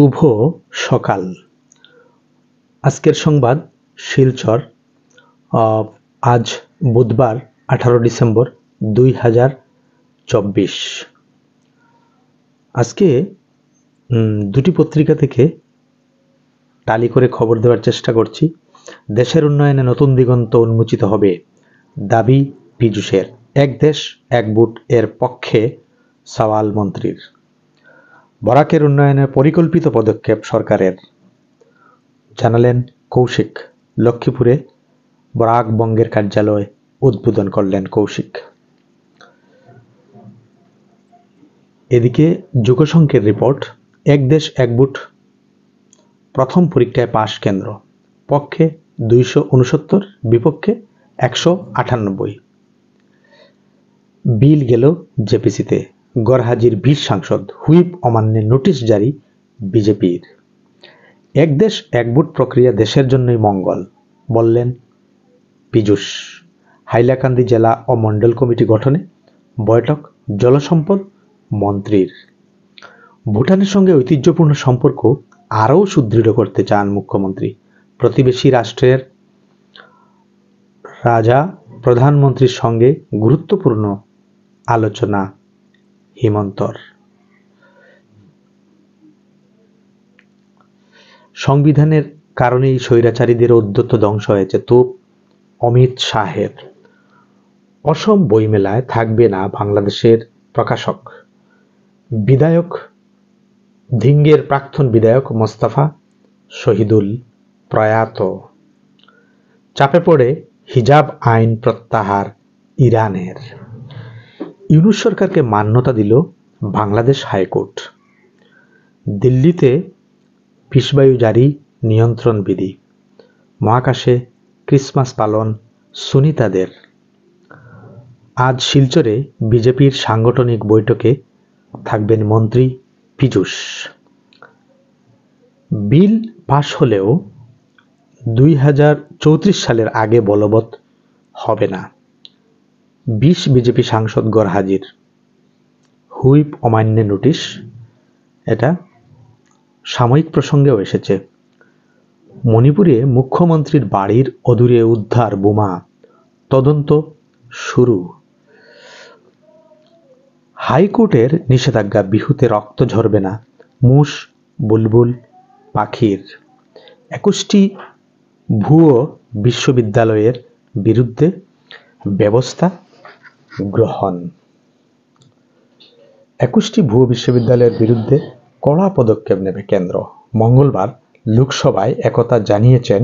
শুভ সকাল। আজকের সংবাদ শিলচর। আজ বুধবার 18 ডিসেম্বর 2024। আজকে দুটি পত্রিকা থেকে টালি করে খবর দেওয়ার চেষ্টা করছি। দেশের উন্নয়নে নতুন দিগন্ত উন্মোচিত হবে, দাবি পীযূষের। এক দেশ এক বুট এর পক্ষে সওয়াল মন্ত্রীর। বরাকের উন্নয়নে পরিকল্পিত পদক্ষেপ সরকারের, জানালেন কৌশিক। লক্ষ্মীপুরে বরাক বঙ্গের কার্যালয় উদ্বোধন করলেন কৌশিক। এদিকে যুগসংখ্যের রিপোর্ট, এক দেশ এক বুট প্রথম পরীক্ষায় পাশ কেন্দ্র, পক্ষে 269, বিপক্ষে 198। বিল গেল জেপিসিতে, গরহাজির 20 সাংসদ, হুইপ অমান্যের নোটিশ জারি বিজেপির। এক দেশ এক বুট প্রক্রিয়া দেশের জন্যই মঙ্গল, বললেন পীযূষ। হাইলাকান্দি জেলা ও মণ্ডল কমিটি গঠনে বৈঠক জলসম্পদ মন্ত্রীর। ভুটানের সঙ্গে ঐতিহ্যপূর্ণ সম্পর্ক আরও সুদৃঢ় করতে চান মুখ্যমন্ত্রী। প্রতিবেশী রাষ্ট্রের রাজা প্রধানমন্ত্রীর সঙ্গে গুরুত্বপূর্ণ আলোচনা হিমন্তর। সংবিধানের কারণেই স্বৈরাচারীদের উদ্যত ধ্বংস হয়েছে, তোপ অমিত শাহের। অসম বইমেলায় থাকবে না বাংলাদেশের প্রকাশক। বিধায়ক ধিঙ্গের প্রাক্তন বিধায়ক মোস্তফা শহীদুল প্রয়াত। চাপে পড়ে হিজাব আইন প্রত্যাহার ইরানের। ইউনূস সরকারকে মান্যতা দিল বাংলাদেশ হাইকোর্ট। দিল্লিতে ফিসবায়ু জারি নিয়ন্ত্রণ বিধি। মহাকাশে ক্রিসমাস পালন সুনিতাদের। আজ শিলচরে বিজেপির সাংগঠনিক বৈঠকে থাকবেন মন্ত্রী পীযূষ। বিল পাশ হলেও 2034 সালের আগে বলবৎ হবে না, 20 বিজেপি সাংসদ গরহাজির। হুইপ অমান্যের নোটিশ, এটা সাময়িক প্রসঙ্গেও এসেছে। মণিপুরে মুখ্যমন্ত্রীর বাড়ির অদূরে উদ্ধার বোমা, তদন্ত শুরু। হাইকোর্টের নিষেধাজ্ঞা, বিহুতে রক্ত ঝরবে না মুস বুলবুল পাখির। 21টি ভুয়ো বিশ্ববিদ্যালয়ের বিরুদ্ধে ব্যবস্থা গ্রহণ। 21টি ভুয়ো বিশ্ববিদ্যালয়ের বিরুদ্ধে কড়া পদক্ষেপ নেবে কেন্দ্র। মঙ্গলবার লোকসভায় একথা জানিয়েছেন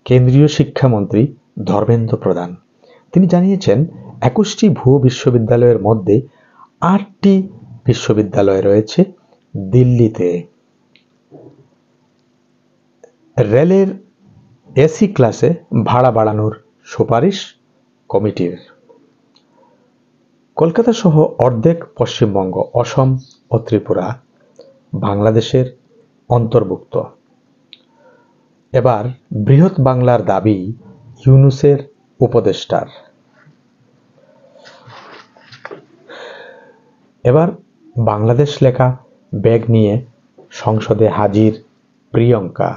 কেন্দ্রীয় শিক্ষামন্ত্রী ধর্মেন্দ্র প্রধান। তিনি জানিয়েছেন 21টি ভুয়ো বিশ্ববিদ্যালয়ের মধ্যে 8টি বিশ্ববিদ্যালয় রয়েছে দিল্লিতে। রেলের এসি ক্লাসে ভাড়া বাড়ানোর সুপারিশ কমিটির। কলকাতা সহ অর্ধেক পশ্চিমবঙ্গ, অসম ও ত্রিপুরা বাংলাদেশের অন্তর্ভুক্ত। এবার বৃহৎ বাংলার দাবি ইউনূসের উপদেষ্টার। এবার বাংলাদেশ লেখা ব্যাগ নিয়ে সংসদে হাজির প্রিয়ঙ্কা।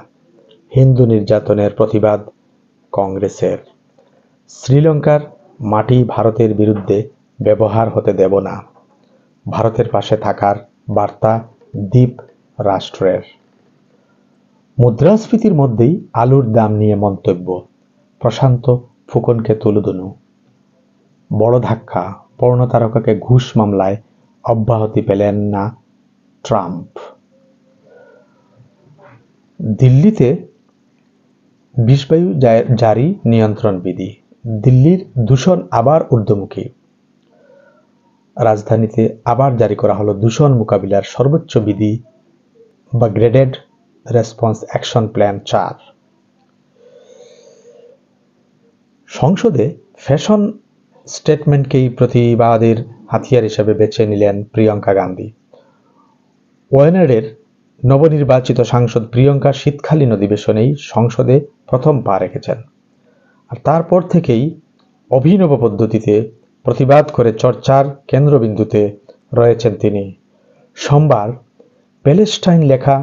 হিন্দু নির্যাতনের প্রতিবাদ কংগ্রেসের। শ্রীলঙ্কার মাটি ভারতের বিরুদ্ধে ব্যবহার হতে দেব না, ভারতের পাশে থাকার বার্তা দ্বীপ রাষ্ট্রের। মুদ্রাস্ফীতির মধ্যেই আলুর দাম নিয়ে মন্তব্য, প্রশান্ত ফুকনকে তুলুদুনু। বড় ধাক্কা, পর্ণতারকাকে ঘুষ মামলায় অব্যাহতি পেলেন না ট্রাম্প। দিল্লিতে বিষবায়ু জারি নিয়ন্ত্রণ বিধি। দিল্লির দূষণ আবার ঊর্ধ্বমুখী। রাজধানীতে আবার জারি করা হলো দূষণ মোকাবিলার সর্বোচ্চ বিধি বা গ্রেডেড রেসপন্স অ্যাকশন প্ল্যান 4। সংসদে ফ্যাশন স্টেটমেন্টকেই প্রতিবাদের হাতিয়ার হিসেবে বেছে নিলেন প্রিয়ঙ্কা গান্ধী। ওয়ানাডের নবনির্বাচিত সাংসদ প্রিয়ঙ্কা শীতকালীন অধিবেশনেই সংসদে প্রথম পা রেখেছেন। আর তারপর থেকেই অভিনব পদ্ধতিতে প্রতিবাদ করে চর্চার কেন্দ্রবিন্দুতে রয়েছেন তিনি। সোমবার প্যালেস্টাইন লেখা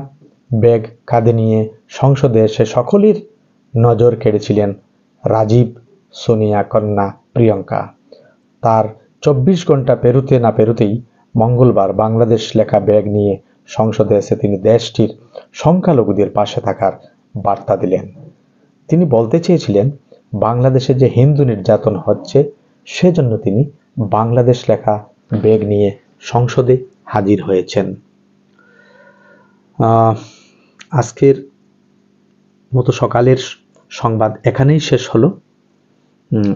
ব্যাগ কাঁধে নিয়ে সংসদে এসে সকলের নজর কেড়েছিলেন রাজীব, সোনিয়া কন্যা প্রিয়ঙ্কা। তার 24 ঘন্টা পেরুতে না পেরুতেই মঙ্গলবার বাংলাদেশ লেখা ব্যাগ নিয়ে সংসদে এসে তিনি দেশটির সংখ্যালঘুদের পাশে থাকার বার্তা দিলেন। তিনি বলতে চেয়েছিলেন বাংলাদেশে যে হিন্দু নির্যাতন হচ্ছে সেজন্য তিনি বাংলাদেশ লেখা ব্যাগ নিয়ে সংসদে হাজির হয়েছেন। আজকের মতো সকালের সংবাদ এখানেই শেষ হলো।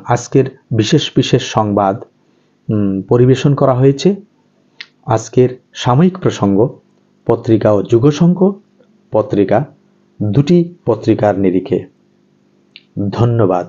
আজকের বিশেষ বিশেষ সংবাদ পরিবেশন করা হয়েছে আজকের সাময়িক প্রসঙ্গ পত্রিকা ও যুগসংঘ পত্রিকা, দুটি পত্রিকার নিরিখে। ধন্যবাদ।